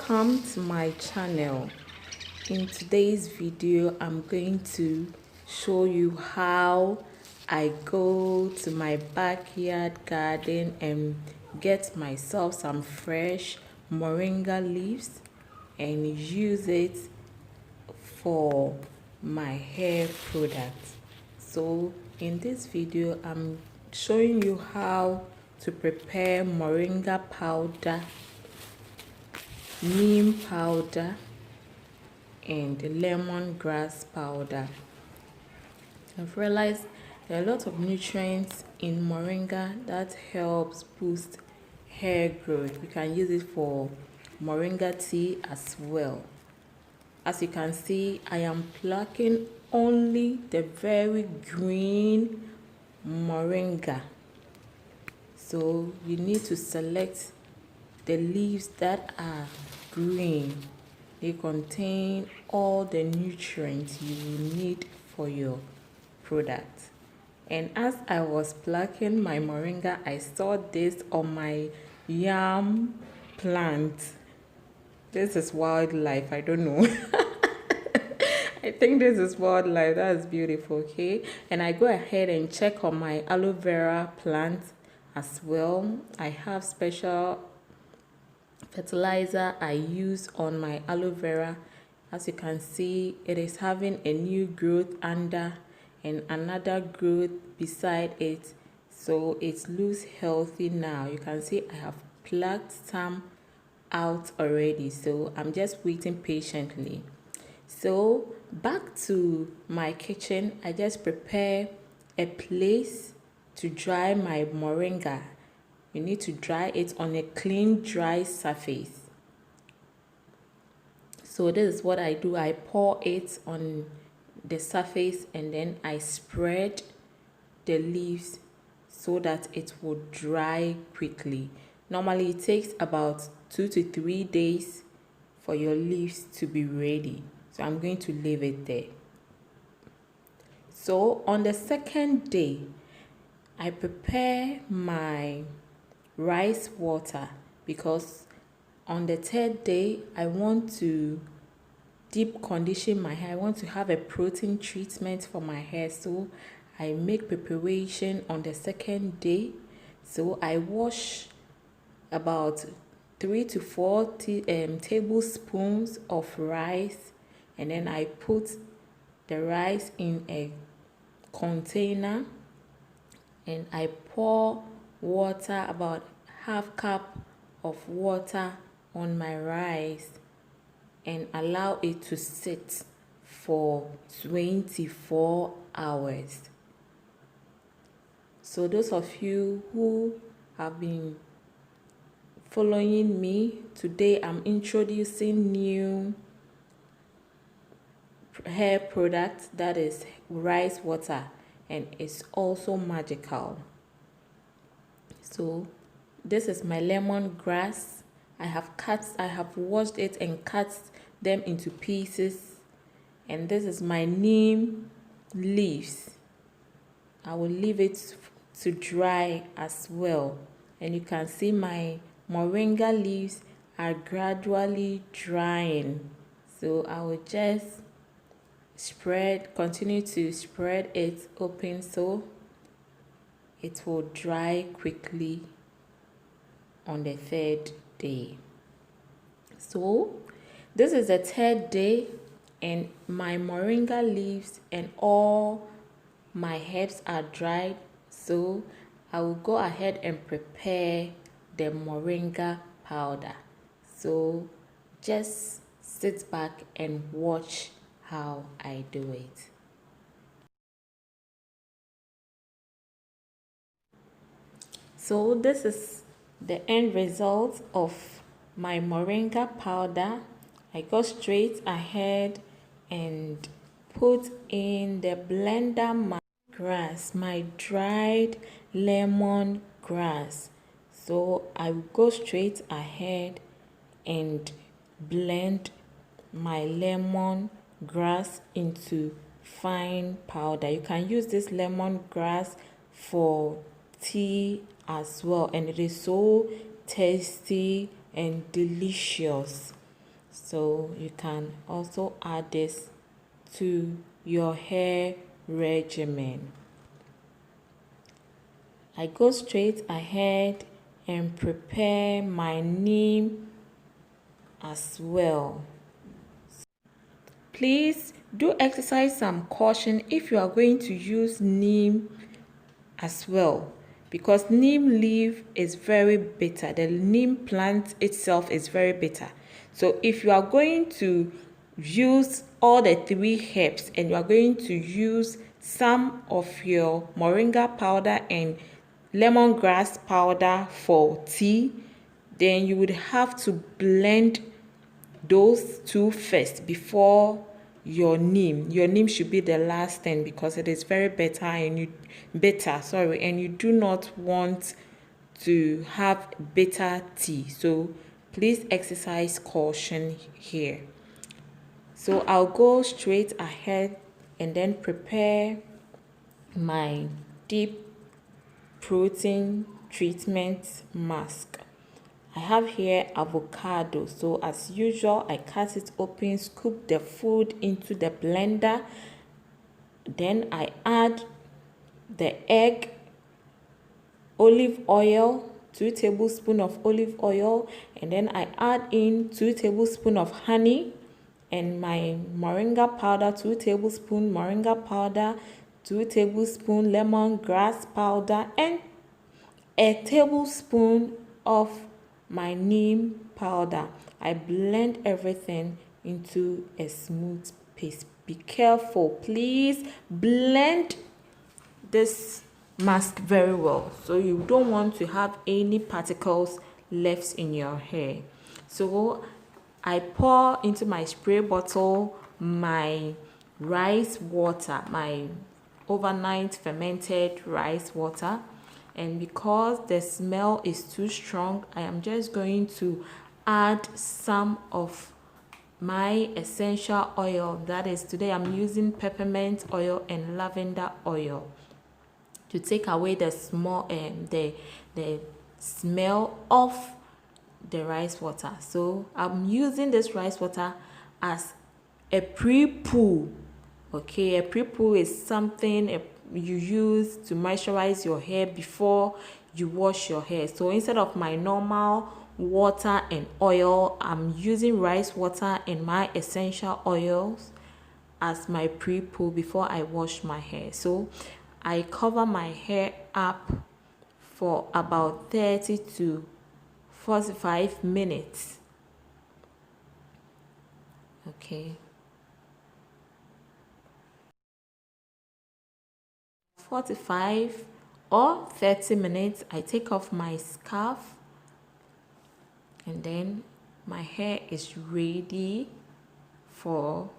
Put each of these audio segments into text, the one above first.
Welcome to my channel. In today's video, I'm going to show you how I go to my backyard garden and get myself some fresh moringa leaves and use it for my hair product. So in this video, I'm showing you how to prepare moringa powder, neem powder, and lemongrass powder. I've realized there are a lot of nutrients in moringa that helps boost hair growth. You can use it for moringa tea as well. As you can see, I am plucking only the very green moringa. So you need to select the leaves that are green. They contain all the nutrients you will need for your product. And as I was plucking my moringa, I saw this on my yam plant. This is wildlife, I don't know. I think this is wildlife. That is beautiful. Okay, and I go ahead and check on my aloe vera plant as well. I have special fertilizer I use on my aloe vera. As you can see, it is having a new growth under and another growth beside it, so it looks healthy now. You can see I have plucked some out already, so I'm just waiting patiently. So back to my kitchen, I just prepare a place to dry my moringa. You need to dry it on a clean, dry surface. So this is what I do. I pour it on the surface and then I spread the leaves so that it will dry quickly. Normally it takes about 2 to 3 days for your leaves to be ready. So I'm going to leave it there. So on the second day, I prepare my rice water because on the third day I want to deep condition my hair. I want to have a protein treatment for my hair, so I make preparation on the second day. So I wash about 3 to 4 tablespoons of rice, and then I put the rice in a container and I pour water, about half cup of water on my rice, and allow it to sit for 24 hours. So those of you who have been following me, today I'm introducing new hair product that is rice water, and it's also magical. So this is my lemongrass. I have washed it and cut them into pieces, and this is my neem leaves. I will leave it to dry as well, and you can see my moringa leaves are gradually drying. So I will just continue to spread it open so it will dry quickly on the third day. So this is the third day and my moringa leaves and all my herbs are dried, so I will go ahead and prepare the moringa powder. So just sit back and watch how I do it. So this is the end result of my moringa powder. I go straight ahead and put in the blender my grass, my dried lemon grass. So I will go straight ahead and blend my lemon grass into fine powder. You can use this lemon grass for tea as well, and it is so tasty and delicious. So you can also add this to your hair regimen. I go straight ahead and prepare my neem as well. Please do exercise some caution if you are going to use neem as well, because neem leaf is very bitter. The neem plant itself is very bitter. So if you are going to use all the 3 herbs and you are going to use some of your moringa powder and lemongrass powder for tea, then you would have to blend those 2 first before your neem. Your neem should be the last thing because it is very bitter and you do not want to have bitter tea. So please exercise caution here. So I'll go straight ahead and then prepare my deep protein treatment mask. I have here avocado. So as usual, I cut it open, scoop the food into the blender. Then I add the egg, olive oil, 2 tablespoons of olive oil, and then I add in 2 tablespoons of honey and my moringa powder, 2 tablespoons moringa powder, 2 tablespoons lemongrass powder, and a tablespoon of my neem powder. I blend everything into a smooth paste. Be careful, please blend this mask very well, so you don't want to have any particles left in your hair. So I pour into my spray bottle my rice water, my overnight fermented rice water, and because the smell is too strong, I am just going to add some of my essential oil. That is, today I'm using peppermint oil and lavender oil to take away the smell of the rice water. So I'm using this rice water as a Prepoo. Okay, a Prepoo is something you use to moisturize your hair before you wash your hair. So instead of my normal water and oil, I'm using rice water and my essential oils as my Prepoo before I wash my hair. So I cover my hair up for about 30 to 45 minutes. Okay. 45 or 30 minutes, I take off my scarf and then my hair is ready for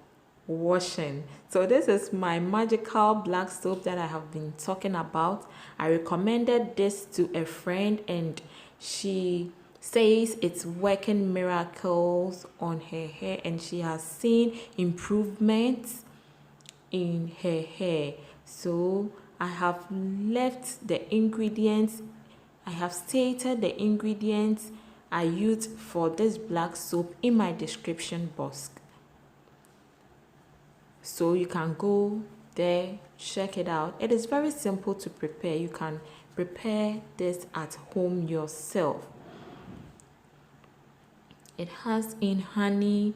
washing. So this is my magical black soap that I have been talking about. I recommended this to a friend and she says it's working miracles on her hair and she has seen improvements in her hair. So I have left the ingredients, I have stated the ingredients I used for this black soap in my description box. So you can go there, check it out. It is very simple to prepare. You can prepare this at home yourself. It has in honey,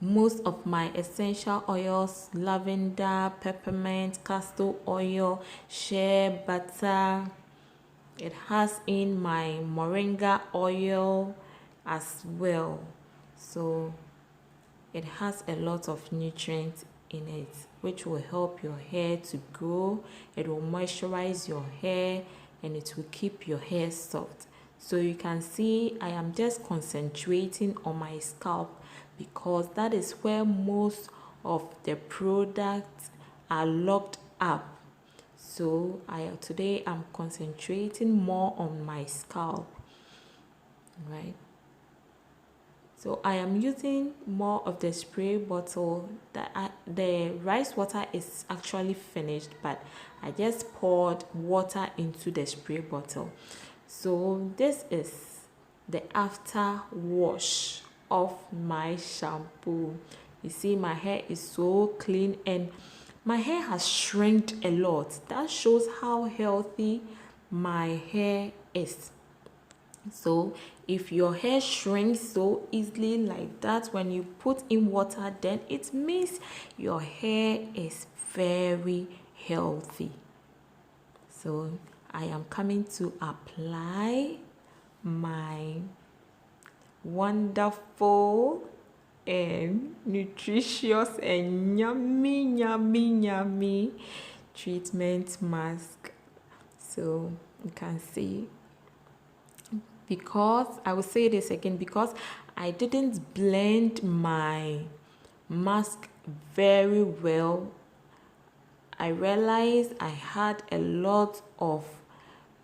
most of my essential oils, lavender, peppermint, castor oil, shea butter. It has in my moringa oil as well. So it has a lot of nutrients in it, which will help your hair to grow. It will moisturize your hair and it will keep your hair soft. So you can see I am just concentrating on my scalp because that is where most of the products are locked up. So today I'm concentrating more on my scalp, right? So I am using more of the spray bottle. The rice water is actually finished, but I just poured water into the spray bottle. So this is the after wash of my shampoo. You see, my hair is so clean and my hair has shrinked a lot. That shows how healthy my hair is. So if your hair shrinks so easily like that when you put in water, then it means your hair is very healthy. So I am coming to apply my wonderful and nutritious and yummy treatment mask. So you can see, because I will say this again, because I didn't blend my mask very well, I realized I had a lot of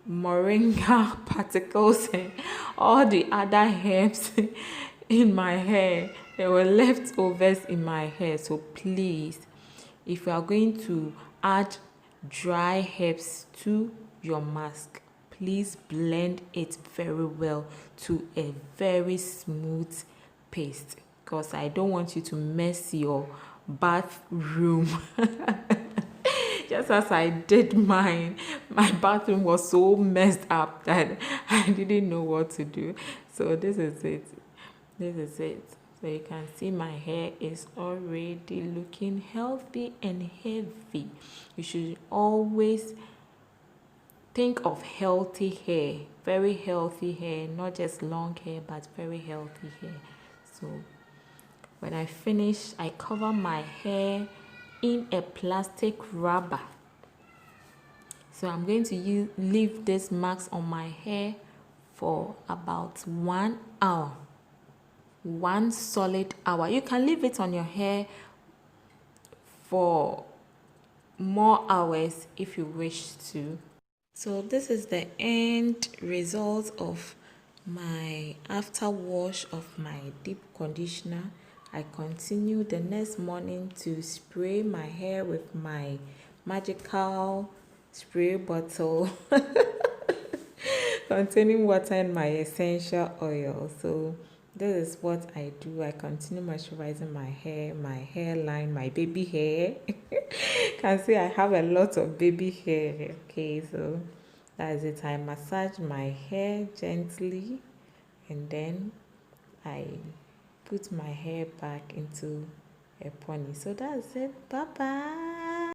moringa particles and all the other herbs in my hair. There were leftovers in my hair. So please, if you are going to add dry herbs to your mask, please blend it very well to a very smooth paste, because I don't want you to mess your bathroom. Just as I did mine, my bathroom was so messed up that I didn't know what to do. So this is it. This is it. So you can see my hair is already looking healthy and heavy. You should always think of healthy hair, very healthy hair, not just long hair, but very healthy hair. So when I finish, I cover my hair in a plastic rubber. So I'm going to leave this mask on my hair for about 1 hour. 1 solid hour. You can leave it on your hair for more hours if you wish to. So this is the end result of my after wash of my deep conditioner. I continue the next morning to spray my hair with my magical spray bottle containing water and my essential oil. So this is what I do. I continue moisturizing my hair, my hairline, my baby hair. Can see I have a lot of baby hair. Okay, so that's it. I massage my hair gently and then I put my hair back into a pony. So that's it. Bye bye.